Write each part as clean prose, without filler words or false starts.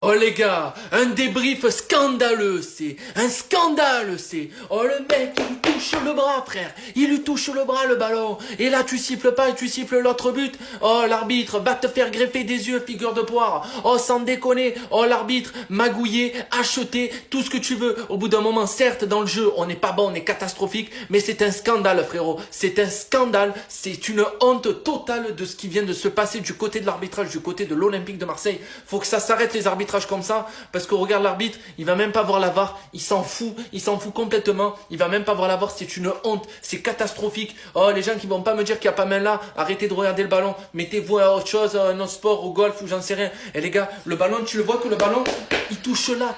Oh les gars, un débrief scandaleux, c'est un scandale, c'est. Oh le mec, il lui touche le bras, frère. Il lui touche le bras, le ballon. Et là, tu siffles pas et tu siffles l'autre but. Oh l'arbitre, va te faire greffer des yeux, figure de poire. Oh sans déconner. Oh l'arbitre, magouillé, acheté, tout ce que tu veux. Au bout d'un moment, certes, dans le jeu, on n'est pas bon, on est catastrophique, mais c'est un scandale, frérot. C'est un scandale. C'est une honte totale de ce qui vient de se passer du côté de l'arbitrage, du côté de l'Olympique de Marseille. Faut que ça s'arrête les arbitrages comme ça, parce que regarde l'arbitre, il va même pas voir la VAR, il s'en fout complètement, il va même pas voir la VAR, c'est une honte, c'est catastrophique. Oh les gens qui vont pas me dire qu'il y a pas main là, arrêtez de regarder le ballon, mettez-vous à autre chose, à un autre sport, au golf ou j'en sais rien. Et les gars, le ballon, tu le vois que le ballon, il touche là.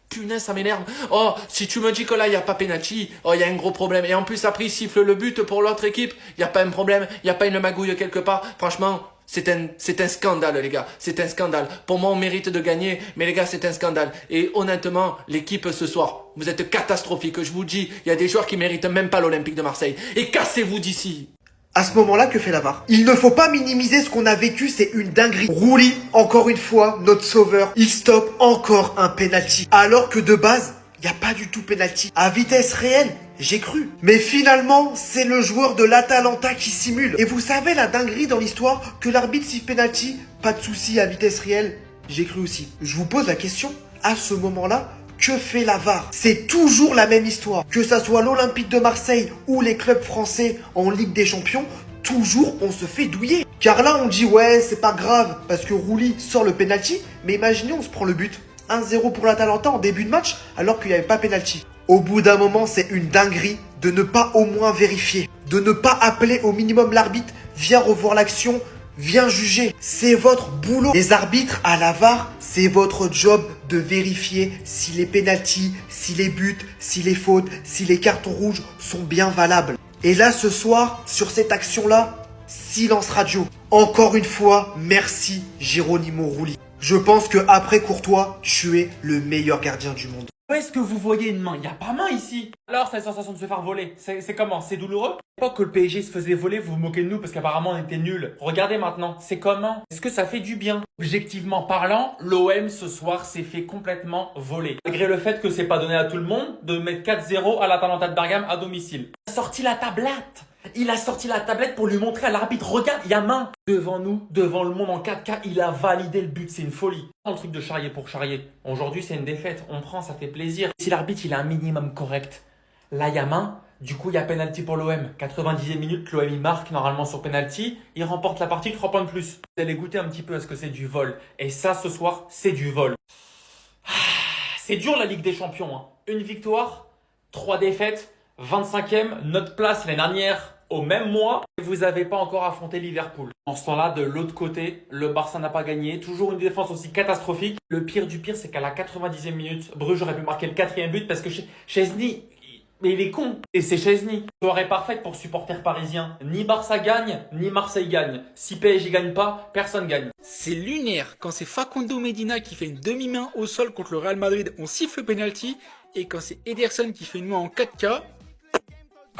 Punaise, ça m'énerve. Oh, si tu me dis que là, il n'y a pas penalty, oh, il y a un gros problème. Et en plus, après, il siffle le but pour l'autre équipe. Il n'y a pas un problème. Il n'y a pas une magouille quelque part. Franchement, c'est un scandale, les gars. C'est un scandale. Pour moi, on mérite de gagner. Mais les gars, c'est un scandale. Et honnêtement, l'équipe ce soir, vous êtes catastrophique. Je vous dis, il y a des joueurs qui méritent même pas l'Olympique de Marseille. Et cassez-vous d'ici. À ce moment-là, que fait la VAR? Il ne faut pas minimiser ce qu'on a vécu, c'est une dinguerie. Rouli, encore une fois, notre sauveur, il stoppe encore un penalty. Alors que de base, il n'y a pas du tout penalty. À vitesse réelle, j'ai cru. Mais finalement, c'est le joueur de l'Atalanta qui simule. Et vous savez la dinguerie dans l'histoire que l'arbitre siffle penalty, pas de souci à vitesse réelle, j'ai cru aussi. Je vous pose la question, à ce moment-là, que fait la VAR? C'est toujours la même histoire. Que ça soit l'Olympique de Marseille ou les clubs français en Ligue des Champions, toujours on se fait douiller. Car là on dit ouais c'est pas grave parce que Rouli sort le penalty, mais imaginez on se prend le but. 1-0 pour l'Atalanta en début de match alors qu'il n'y avait pas penalty. Au bout d'un moment c'est une dinguerie de ne pas au moins vérifier. De ne pas appeler au minimum l'arbitre, viens revoir l'action, viens juger. C'est votre boulot. Les arbitres à la VAR, c'est votre job de vérifier si les pénaltys, si les buts, si les fautes, si les cartons rouges sont bien valables. Et là, ce soir, sur cette action-là, silence radio. Encore une fois, merci Geronimo Rulli. Je pense que après Courtois, tu es le meilleur gardien du monde. Où est-ce que vous voyez une main? Il n'y a pas main ici. Alors, cette sensation de se faire voler, c'est comment? C'est douloureux? À l'époque que le PSG se faisait voler, vous vous moquez de nous parce qu'apparemment on était nuls. Regardez maintenant, c'est comment? Est-ce que ça fait du bien? Objectivement parlant, l'OM ce soir s'est fait complètement voler. Malgré le fait que c'est pas donné à tout le monde de mettre 4-0 à l'Atalanta de Bergame à domicile. Il a sorti la tablette. Il a sorti la tablette pour lui montrer à l'arbitre, regarde, il y a main. Devant nous, devant le monde en 4K, il a validé le but, c'est une folie. Le truc de charrier pour charrier. Aujourd'hui, c'est une défaite, on prend, ça fait plaisir. Si l'arbitre, il a un minimum correct, là, il y a main. Du coup, il y a penalty pour l'OM. 90e minute, l'OM il marque normalement sur penalty. Il remporte la partie, 3 points de plus. Vous allez goûter un petit peu à ce que c'est du vol. Et ça, ce soir, c'est du vol. C'est dur la Ligue des Champions. Hein. Une victoire, 3 défaites, 25e, notre place l'année dernière au même mois. Vous n'avez pas encore affronté Liverpool. En ce temps-là, de l'autre côté, le Barça n'a pas gagné. Toujours une défense aussi catastrophique. Le pire du pire, c'est qu'à la 90e minute, Bruges aurait pu marquer le 4e but parce que Chesney, mais il est con. Et c'est Chesney. Soirée parfaite pour supporters parisiens. Ni Barça gagne, ni Marseille gagne. Si PSG gagne pas, personne gagne. C'est lunaire quand c'est Facundo Medina qui fait une demi-main au sol contre le Real Madrid, on siffle le penalty, et quand c'est Ederson qui fait une main en 4K.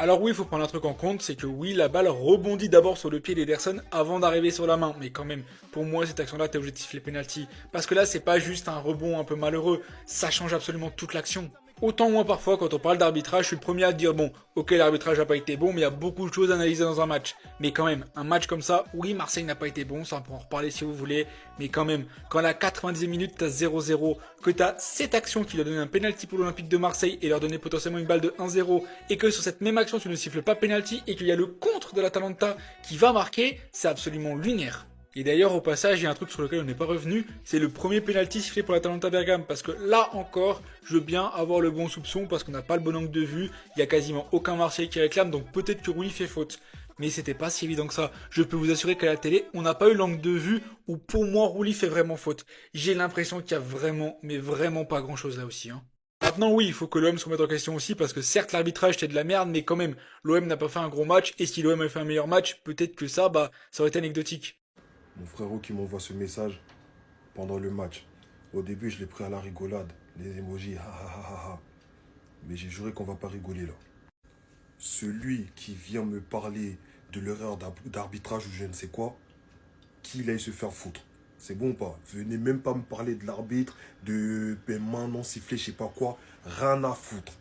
Alors oui, il faut prendre un truc en compte, c'est que oui, la balle rebondit d'abord sur le pied d'Ederson avant d'arriver sur la main. Mais quand même, pour moi, cette action-là, t'es obligé de siffler penalty. Parce que là, c'est pas juste un rebond un peu malheureux, ça change absolument toute l'action. Autant moi parfois quand on parle d'arbitrage, je suis le premier à dire bon, ok l'arbitrage n'a pas été bon, mais il y a beaucoup de choses à analyser dans un match. Mais quand même, un match comme ça, oui Marseille n'a pas été bon, ça on peut en reparler si vous voulez, mais quand même, quand à la 90e minute t'as 0-0, que t'as cette action qui leur donne un penalty pour l'Olympique de Marseille et leur donner potentiellement une balle de 1-0, et que sur cette même action tu ne siffles pas penalty et qu'il y a le contre de l'Atalanta qui va marquer, c'est absolument lunaire. Et d'ailleurs, au passage, il y a un truc sur lequel on n'est pas revenu, c'est le premier penalty sifflé pour l'Atalanta Bergame, parce que là encore, je veux bien avoir le bon soupçon, parce qu'on n'a pas le bon angle de vue, il y a quasiment aucun Marseillais qui réclame, donc peut-être que Rulli fait faute. Mais c'était pas si évident que ça. Je peux vous assurer qu'à la télé, on n'a pas eu l'angle de vue où pour moi Rulli fait vraiment faute. J'ai l'impression qu'il y a vraiment, mais vraiment pas grand chose là aussi. Hein. Maintenant oui, il faut que l'OM se remette en question aussi, parce que certes l'arbitrage c'était de la merde, mais quand même, l'OM n'a pas fait un gros match, et si l'OM avait fait un meilleur match, peut-être que ça aurait été anecdotique. Mon frérot qui m'envoie ce message pendant le match. Au début, je l'ai pris à la rigolade, les emojis, ha ha ha ha ha. Mais j'ai juré qu'on va pas rigoler là. Celui qui vient me parler de l'erreur d'arbitrage ou je ne sais quoi, qu'il aille se faire foutre. C'est bon ou pas? Venez même pas me parler de l'arbitre, de main non sifflée, je sais pas quoi. Rien à foutre.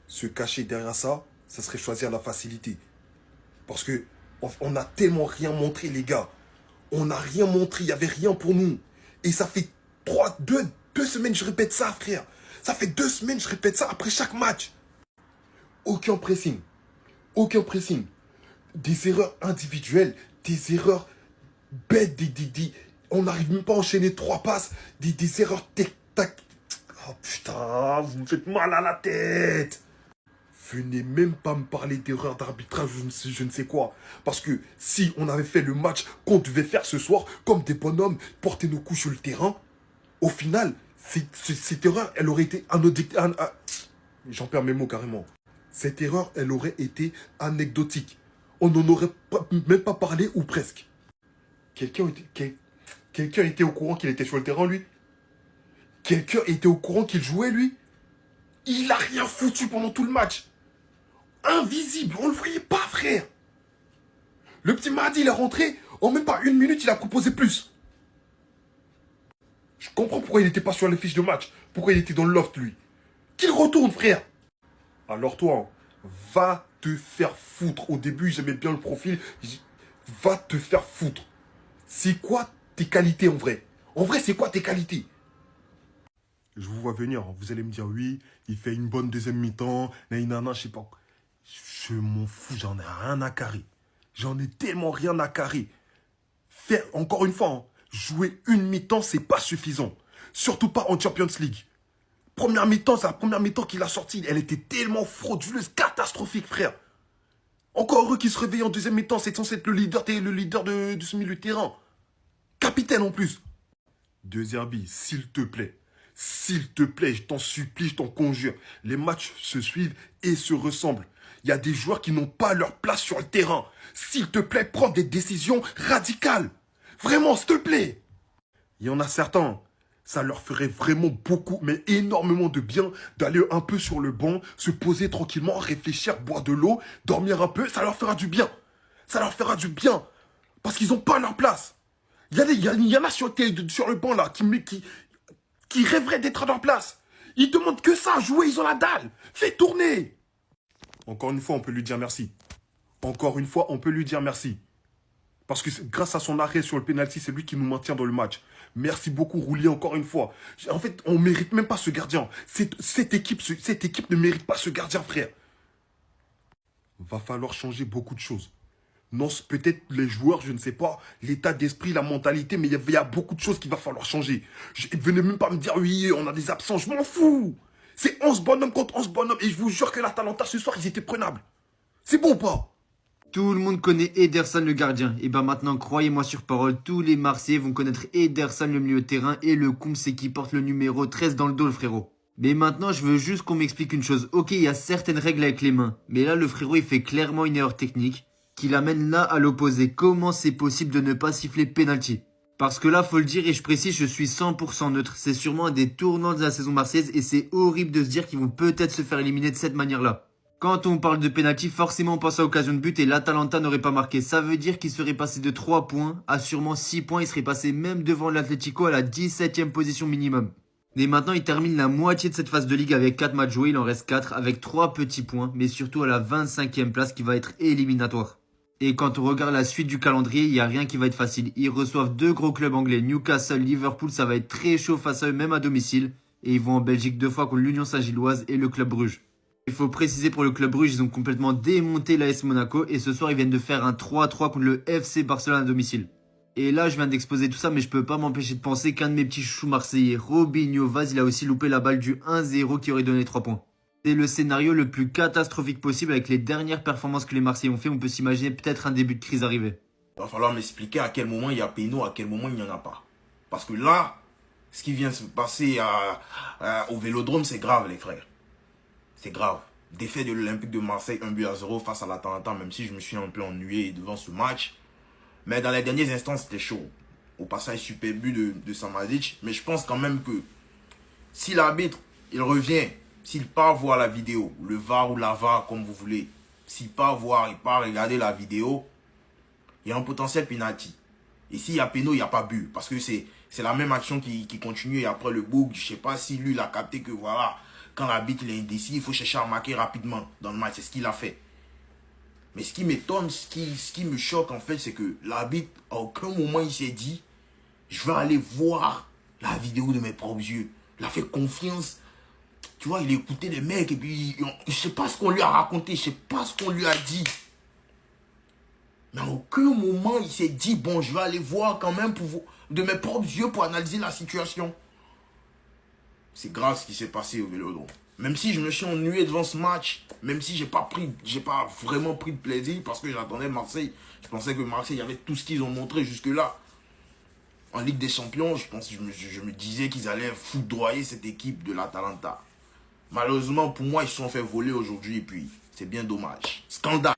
Se cacher derrière ça, ça serait choisir la facilité. Parce que on n'a tellement rien montré, les gars. On n'a rien montré, il n'y avait rien pour nous. Et ça fait deux semaines, je répète ça, frère. Ça fait 2 semaines, je répète ça après chaque match. Aucun pressing. Aucun pressing. Des erreurs individuelles, des erreurs bêtes, on n'arrive même pas à enchaîner 3 passes, des erreurs tic-tac. Oh putain, vous me faites mal à la tête. Venez même pas me parler d'erreurs d'arbitrage, je ne sais quoi. Parce que si on avait fait le match qu'on devait faire ce soir, comme des bonhommes, porter nos coups sur le terrain, au final, cette erreur, elle aurait été j'en perds mes mots carrément. Cette erreur, elle aurait été anecdotique. On n'en aurait même pas parlé ou presque. Quelqu'un était au courant qu'il était sur le terrain, lui? Quelqu'un était au courant qu'il jouait, lui? Il a rien foutu pendant tout le match. Invisible, on le voyait pas, frère. Le petit Mardi, il est rentré, en même pas 1 minute, il a proposé plus. Je comprends pourquoi il n'était pas sur les fiches de match. Pourquoi il était dans le loft, lui. Qu'il retourne, frère. Alors toi, va te faire foutre. Au début, j'aimais bien le profil. Va te faire foutre. C'est quoi tes qualités, en vrai? En vrai, c'est quoi tes qualités? Je vous vois venir. Vous allez me dire, oui, il fait une bonne deuxième mi-temps. Naïnana, je sais pas. Je m'en fous, j'en ai rien à carrer. J'en ai tellement rien à carrer. Faire, encore une fois, hein, jouer une mi-temps, c'est pas suffisant. Surtout pas en Champions League. Première mi-temps, c'est la première mi-temps qu'il a sortie. Elle était tellement frauduleuse, catastrophique, frère. Encore heureux qu'il se réveille en deuxième mi-temps. C'est censé être le leader de ce milieu de terrain. Capitaine en plus. Deuxième but, s'il te plaît. S'il te plaît, je t'en supplie, je t'en conjure. Les matchs se suivent et se ressemblent. Il y a des joueurs qui n'ont pas leur place sur le terrain. S'il te plaît, prends des décisions radicales. Vraiment, s'il te plaît. Il y en a certains, ça leur ferait vraiment beaucoup, mais énormément de bien d'aller un peu sur le banc, se poser tranquillement, réfléchir, boire de l'eau, dormir un peu. Ça leur fera du bien. Ça leur fera du bien. Parce qu'ils n'ont pas leur place. Il y en a sur le banc là qui rêveraient d'être à leur place. Ils demandent que ça, jouer, ils ont la dalle. Fais tourner. Encore une fois, on peut lui dire merci. Encore une fois, on peut lui dire merci. Parce que grâce à son arrêt sur le penalty, c'est lui qui nous maintient dans le match. Merci beaucoup, Roulier, encore une fois. En fait, on ne mérite même pas ce gardien. Cette équipe ne mérite pas ce gardien, frère. Va falloir changer beaucoup de choses. Non, peut-être les joueurs, je ne sais pas, l'état d'esprit, la mentalité, mais il y a beaucoup de choses qu'il va falloir changer. Venez même pas me dire, oui, on a des absents, je m'en fous. C'est 11 bonhommes contre 11 bonhommes, et je vous jure que l'Atalanta, ce soir, ils étaient prenables. C'est bon ou pas? Tout le monde connaît Ederson le gardien. Et ben maintenant, croyez-moi sur parole, tous les Marseillais vont connaître Ederson le milieu de terrain et le Koum c'est qui porte le numéro 13 dans le dos le frérot. Mais maintenant, je veux juste qu'on m'explique une chose. Ok, il y a certaines règles avec les mains, mais là le frérot il fait clairement une erreur technique qui l'amène là à l'opposé. Comment c'est possible de ne pas siffler penalty? Parce que là, faut le dire et je précise, je suis 100% neutre. C'est sûrement un des tournants de la saison marseillaise et c'est horrible de se dire qu'ils vont peut-être se faire éliminer de cette manière-là. Quand on parle de penalty, forcément on pense à occasion de but et l'Atalanta n'aurait pas marqué. Ça veut dire qu'il serait passé de 3 points à sûrement 6 points. Il serait passé même devant l'Atlético à la 17e position minimum. Et maintenant il termine la moitié de cette phase de ligue avec 4 matchs joués. Il en reste 4 avec 3 petits points. Mais surtout à la 25e place qui va être éliminatoire. Et quand on regarde la suite du calendrier, il n'y a rien qui va être facile. Ils reçoivent 2 gros clubs anglais, Newcastle, Liverpool. Ça va être très chaud face à eux même à domicile. Et ils vont en Belgique 2 fois contre l'Union Saint-Gilloise et le Club Bruges. Il faut préciser pour le Club Bruges, ils ont complètement démonté l'AS Monaco et ce soir ils viennent de faire un 3-3 contre le FC Barcelone à domicile. Et là je viens d'exposer tout ça mais je peux pas m'empêcher de penser qu'un de mes petits chouchous marseillais, Robinho Vaz, il a aussi loupé la balle du 1-0 qui aurait donné 3 points. C'est le scénario le plus catastrophique possible avec les dernières performances que les Marseillais ont fait, on peut s'imaginer peut-être un début de crise arrivé. Il va falloir m'expliquer à quel moment il y a péno, à quel moment il n'y en a pas. Parce que là, ce qui vient de se passer au Vélodrome, c'est grave les frères. C'est grave. Défaite de l'Olympique de Marseille 1-0 face à l'Atalanta, même si je me suis un peu ennuyé devant ce match. Mais dans les derniers instants, c'était chaud. Au passage, super but de Samadic. Mais je pense quand même que si l'arbitre, il revient, s'il part voir la vidéo, le VAR ou la VAR, comme vous voulez, s'il part voir, il part regarder la vidéo, il y a un potentiel penalty. Et s'il y a péno, il n'y a pas but. Parce que c'est la même action qui continue. Et après le bug, je sais pas si lui, il a capté que voilà, quand l'arbitre est indécis, il faut chercher à marquer rapidement dans le match. C'est ce qu'il a fait. Mais ce qui m'étonne, ce qui me choque en fait, c'est que l'arbitre, à aucun moment, il s'est dit, je vais aller voir la vidéo de mes propres yeux. Il a fait confiance. Tu vois, il a écouté les mecs et puis, je sais pas ce qu'on lui a raconté, je sais pas ce qu'on lui a dit. Mais à aucun moment, il s'est dit, bon, je vais aller voir quand même de mes propres yeux pour analyser la situation. C'est grave ce qui s'est passé au Vélodrome. Même si je me suis ennuyé devant ce match, même si j'ai pas vraiment pris de plaisir parce que j'attendais Marseille. Je pensais que Marseille avait tout ce qu'ils ont montré jusque-là. En Ligue des Champions, je me disais qu'ils allaient foudroyer cette équipe de l'Atalanta. Malheureusement, pour moi, ils se sont fait voler aujourd'hui et puis c'est bien dommage. Scandale.